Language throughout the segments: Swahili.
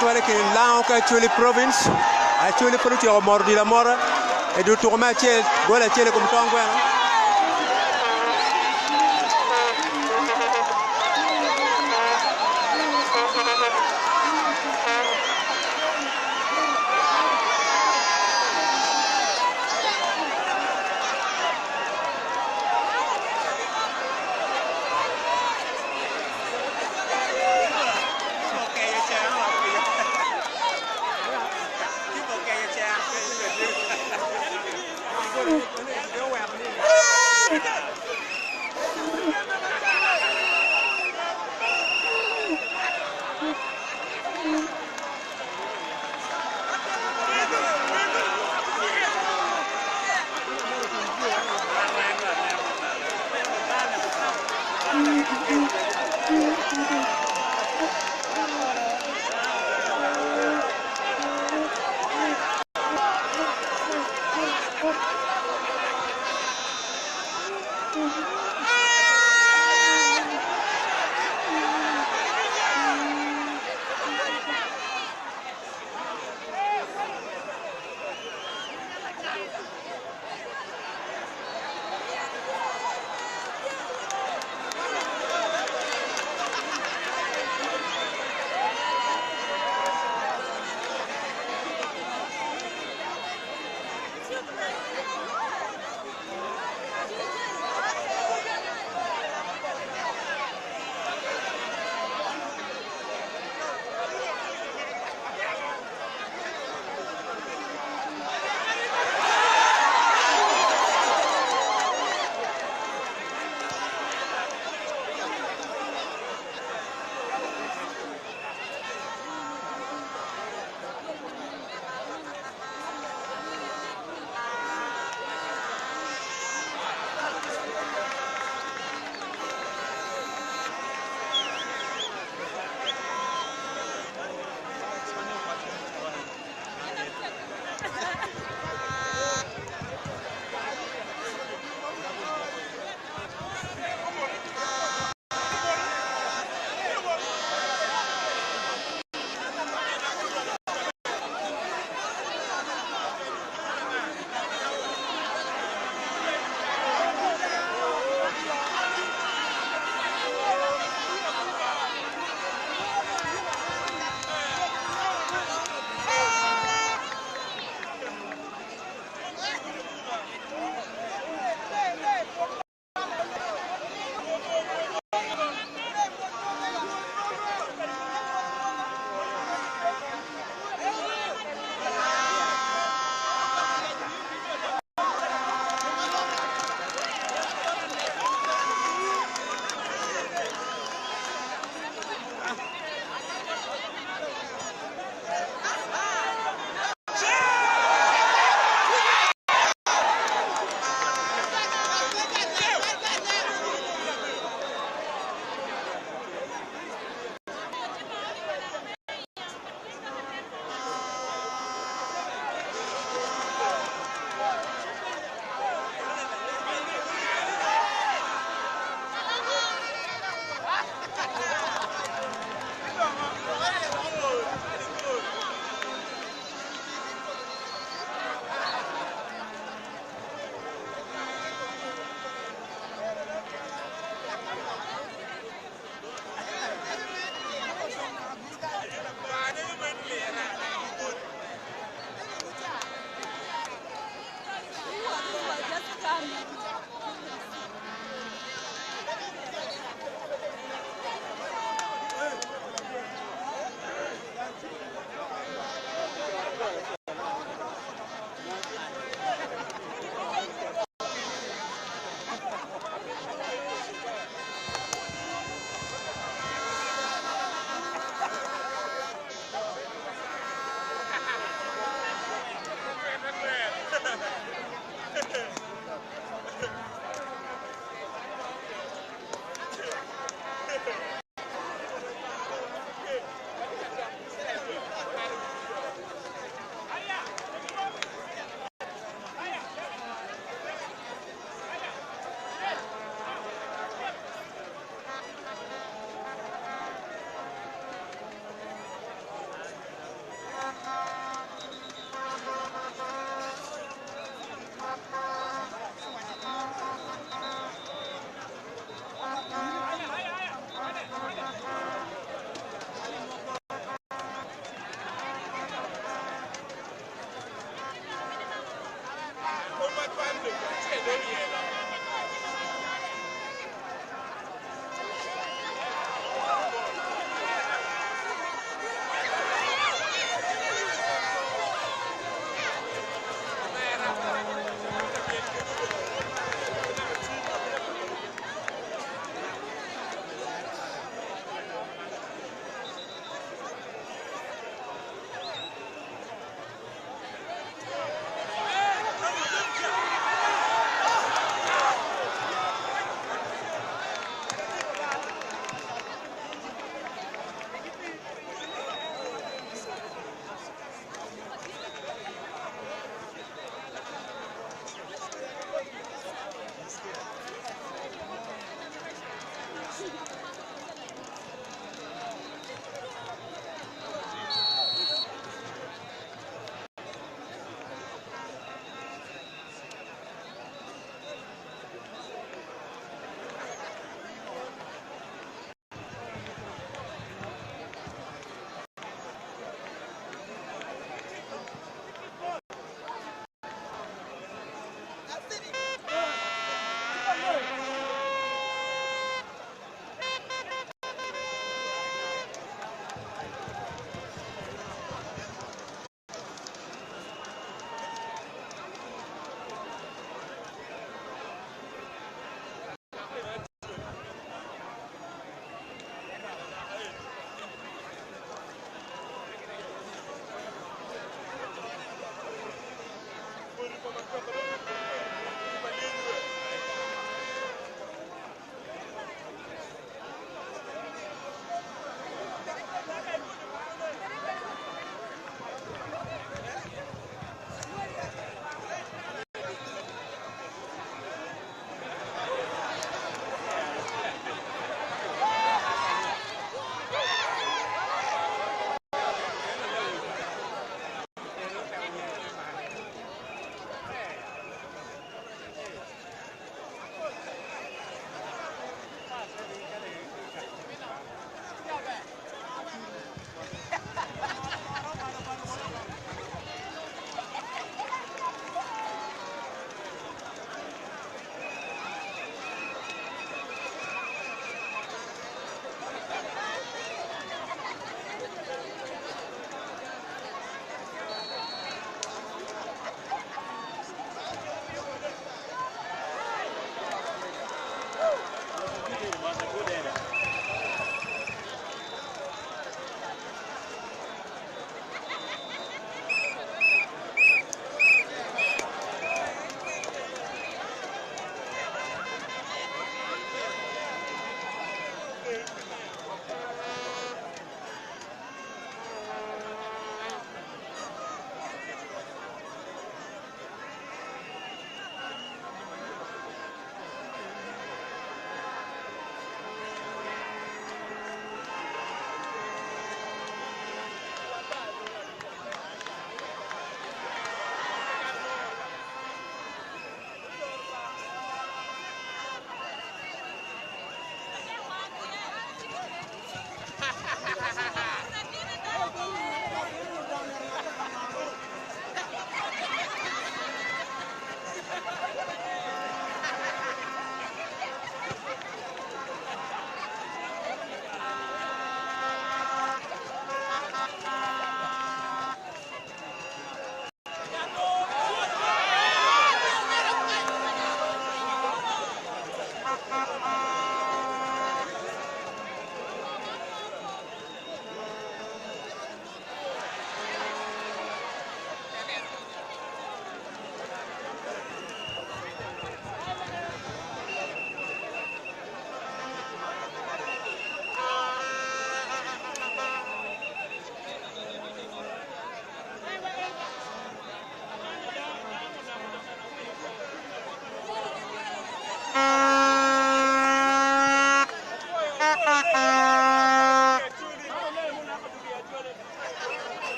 toi que là on a tué les provinces, a tué les provinces, on mordi la mort et de tourner à tiel, voilà tiel comme ça en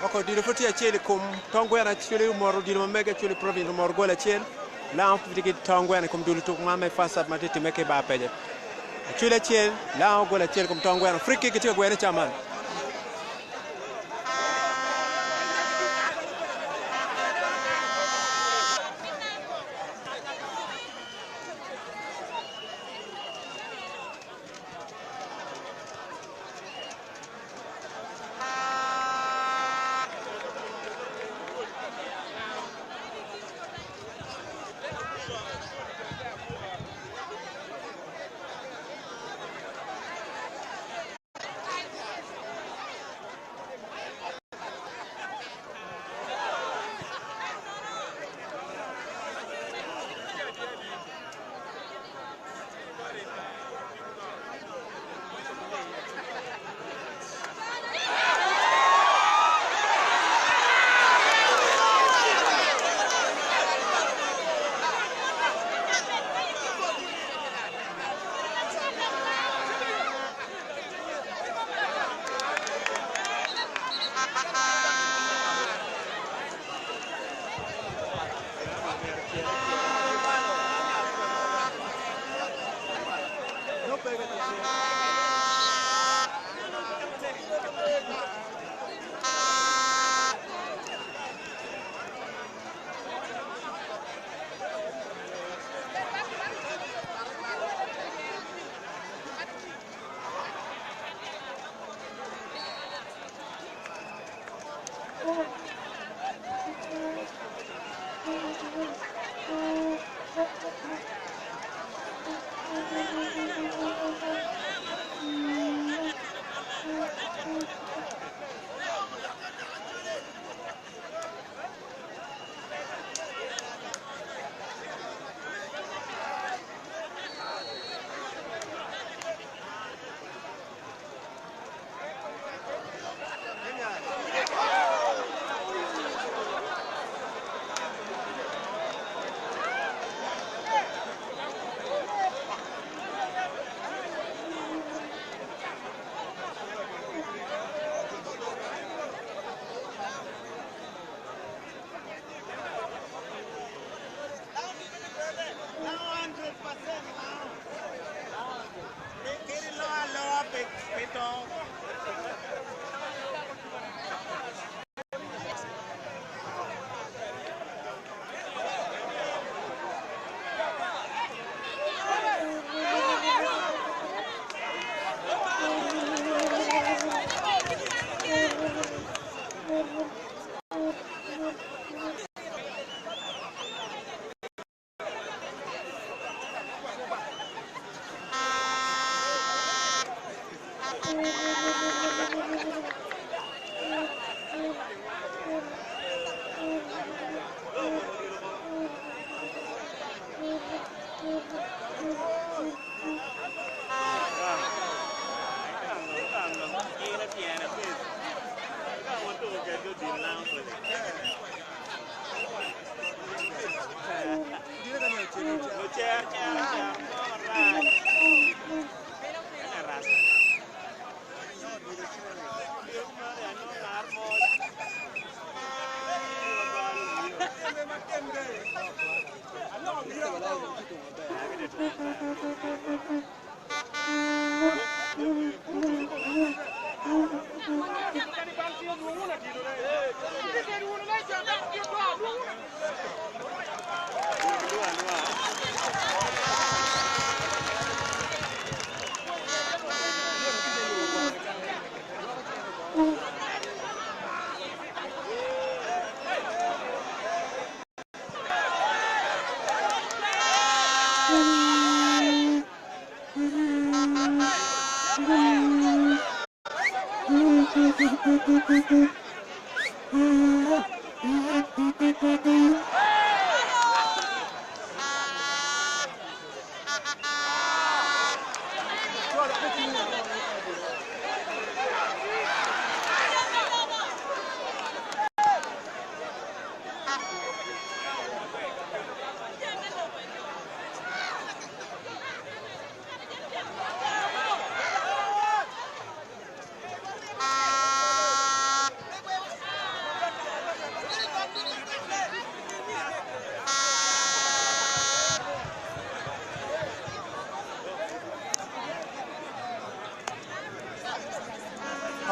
ako di foti achele kum tongwena chule moro di mega chule province moro gola chel la on fiti tongwena kum dulu to mama fasa matete meke ba peje chule chel la on gola chel kum tongwena free kick ti gwene chaman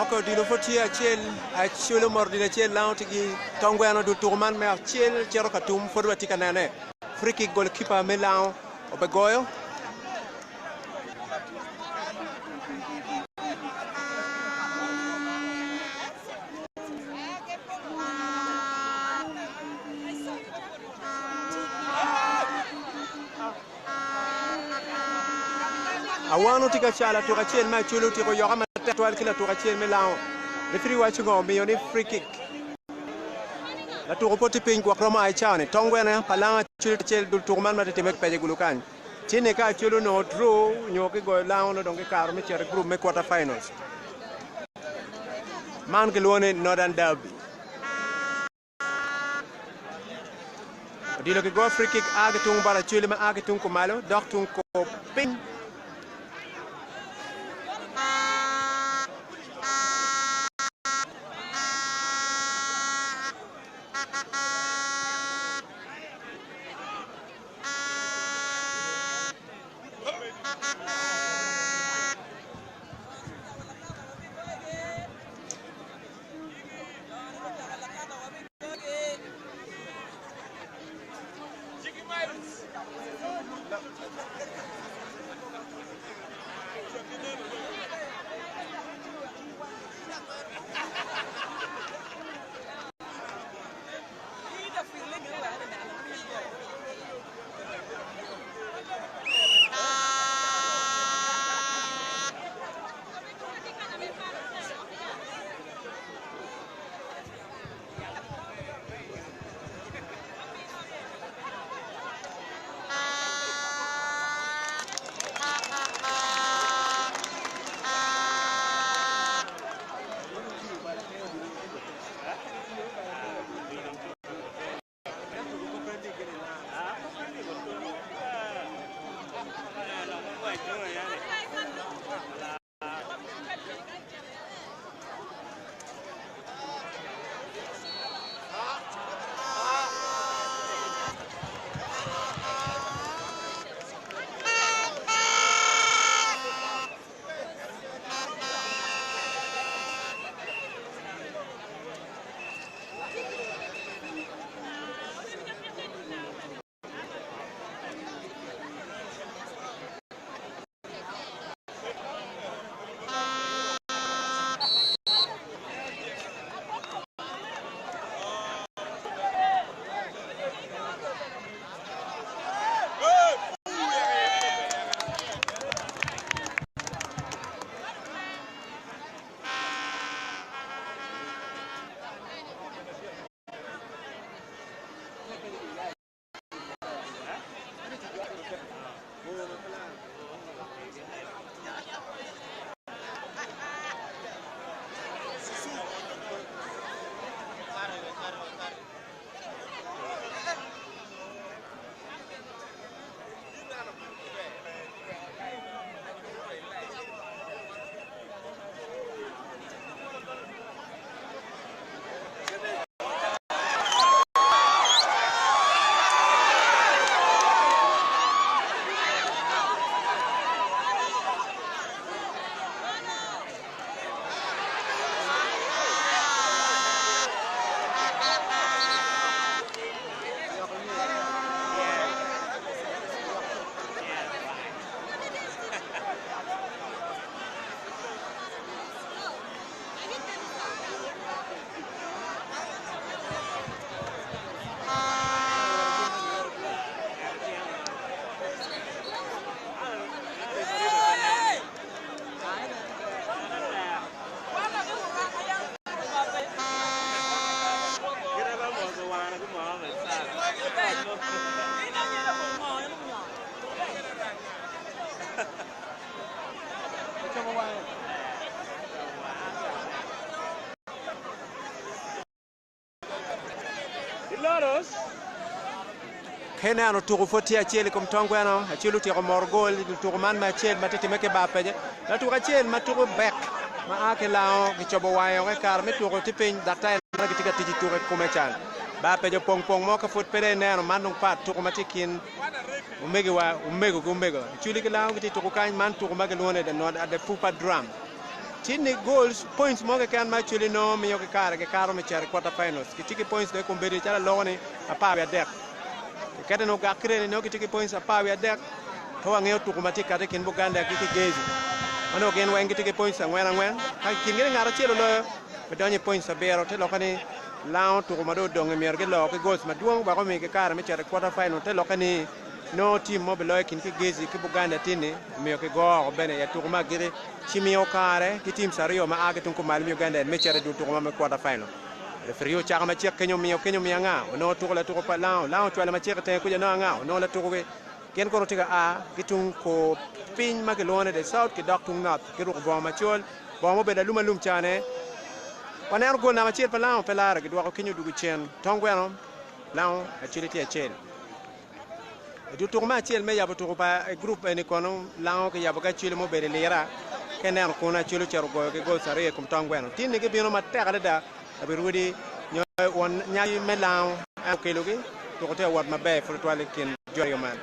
ko dilo foti achiel achielo mor dilo achiel lao tigi tongweno du turman me achiel chero katum fodu atika nene free kick goalkeeper me lao obegoyo awano tika chala to achiel ma chulo tiko yoga matwal kila to achiel me lao referee wacho go mi oni free kick la to poti piny kwa kroma ai chane tongwena palanga chulo achiel du turman matete mek peje gulukan chine ka chulo no draw nyoki go lao no donge karo me chere group me quarter finals man ke luone Northern Derby dilo ke go free kick age tung bara chulo ma age tung ko malo dok tung ko piny Kena no turu foti achiel kom tongweno achielu tiro morgol turu man ma achiel matete meke bapeje na turu achiel maturu back ma ake lao gichobo wayo ke kar me turu tipin data na gitika tiji turu kumechan bapeje pong moka fut pere neno manung pat turu matikin umego chuli ke lao giti turu kan man turu magelone de no de pupa drum tinni goals points mo ke kan ma chuli no mi yo ke karo me char quarter finals ki tiki points de kumbedi chala logoni apa ya dek kete no ga krene no ki tiki points apa ya dek to wa ngeo tukumati kate kin Buganda ki gezi ano gen wengi tiki points ngwen ka kin ngere ngara chelo lo bedonye points abero te lokani lao tukumado dong mi erge lo ke goals maduong ba ko mi ke kar me char quarter final te lokani no team mo beloy kin ki gezi ki Buganda tini mi yo ke go bene ya tukuma gire chimio kare ki team sario ma age tun ko mal mi Uganda me chere du tukuma me quarter final le frio chaka ma chek kenyo mi nga no tukula tukupa lao twala ma chek te ku no nga no la tukuge ken ko tiga a kitun ko pin ma ke lone de south ki dak tung nat ki ru bo ma chol bo mo be da lum chane paner go na ma chir pa lao pelara ki do ko kenyo du chen tongweno lao a chiliti a chen du tukuma chel me ya bu pa group ni kono lao ke ya ba ka chile mo be lera kenen ko na chilo chero go ke go sare kum tongweno tin ne ke bino ma tekale da be rudi nyoy won nyaay me lao a ke logi to ko te wat ma be fo to ale kin joyo man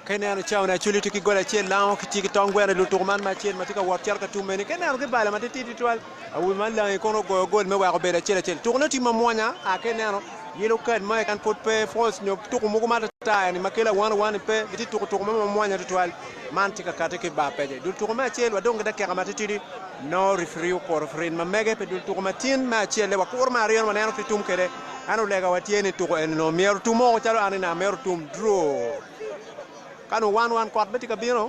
Kenyan chauna chuli tiki gola chen lao kitiki tongwena lutuman ma chen matika watchar ka tumeni kenyan ke bala matiti titwal awu man la kono go gol me wa ko bela chele chele tukno ti mamonya a kenyan yelo kan ma kan pot pe force no tuku mugo mata ta ni makela wan pe biti tuku mamonya titwal man tika kate ke ba peje dul tuku ma chele wadonga da kera matiti no referee ko referee ma mege pe dul tuku ma tin ma chele wa ko ma riyon ma nano fitum kede anu lega watieni tuku en no mer tumo chalo anina mer tum draw kanu 1-1 kwat beti ka biro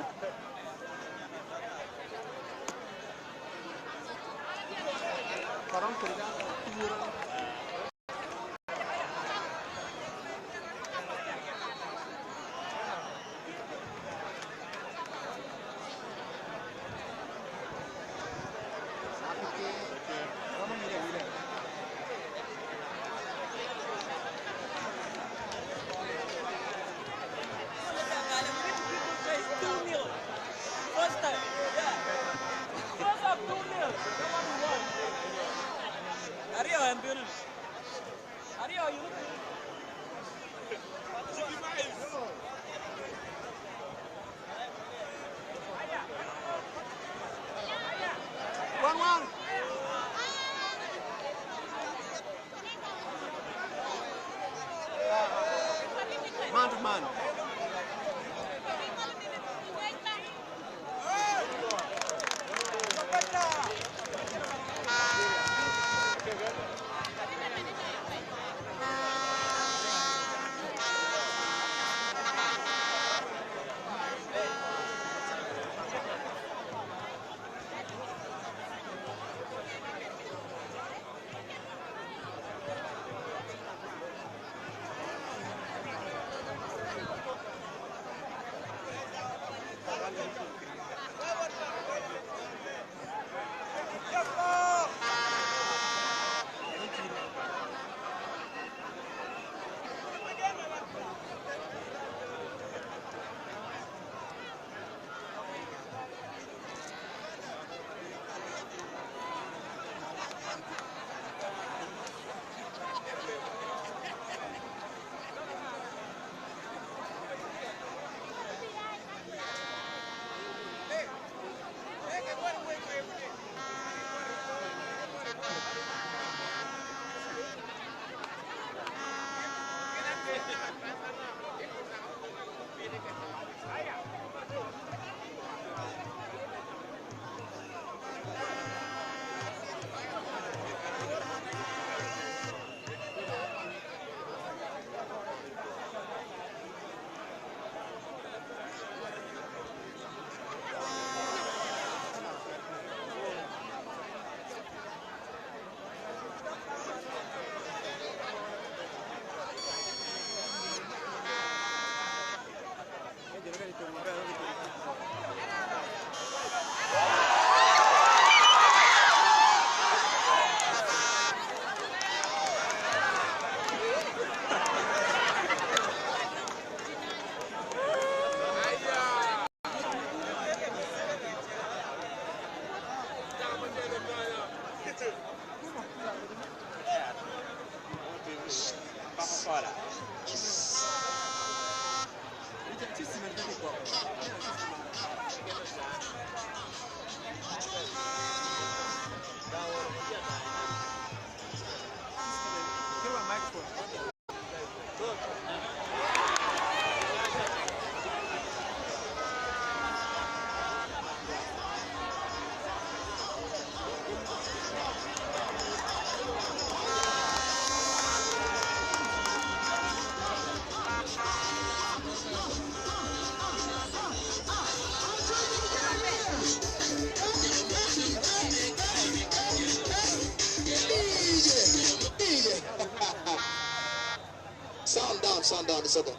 man. Minnesota.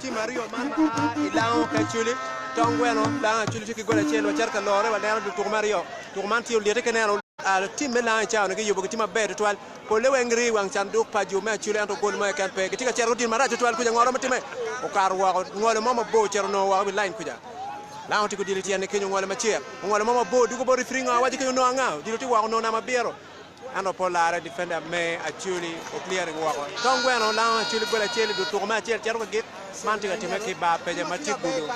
Ti Mario man ilao kachuli tongweno la chuli ki gola chelo cerca lore wa nero du Mario tourmanti ulire kenero al tim la chaano ke yobo tima beto twal ko le wengri wang chanduk pa ju ma chuli anto gol ma kan pe tika cerro din marajo twal ku ngoro matime o kar wa ngolo mama bo cerno wa bi line kuja la onti ko diliti ene kenyo ngolo ma cher ngolo mama bo du ko bo refringa waji kenyo no anga diloti wa no na mabiero ano polare defender me actually o clearing wako tongweno la chuli gola cheli du tourma chel cerro git mantiga time ki ba peje matibudo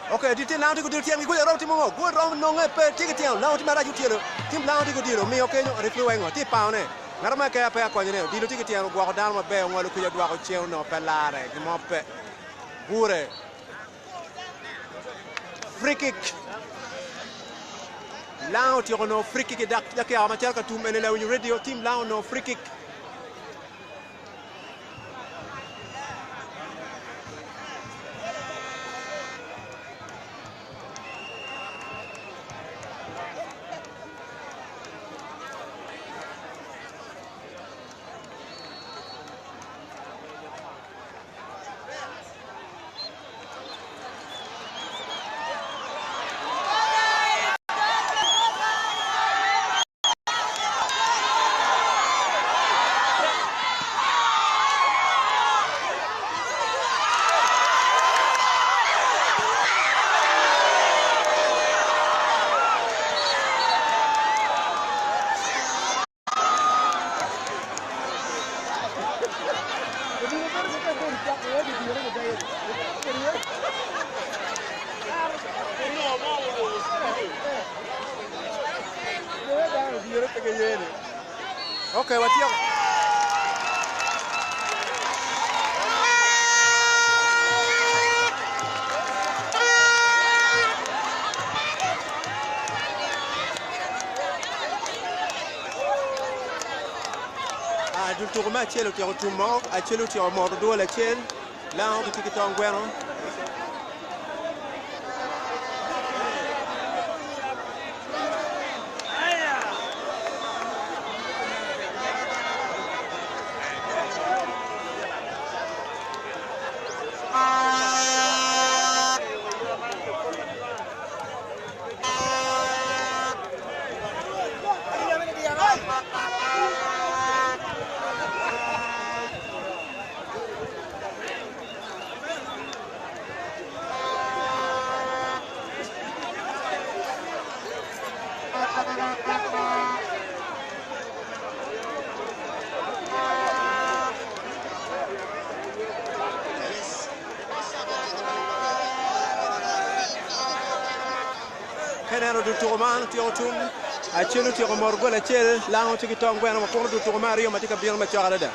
Okay, di tin launti ko dir tiang ko ro ti mo go ro no nge pe ti tiang launti mara ju tielo tim launti ko diro mi okay no refri wengo ti pa ne ngara ma ka pa ko ne di lo ti tiang go ko dal ma be ngolo ku ya dwa ko cheu no pelare ki mo pe bure free kick launti ko no free kick dak dak ya ma cerka tum ene la wini radio tim launti no free kick Okay, what's your du tourma cielo ti rotumo a cielo ti mordo la ciel là on ti ki tongweno keneno du tuman tio tum achelu tio morgol achel lao tigi tongwena makono du tuman rio matika biel machara da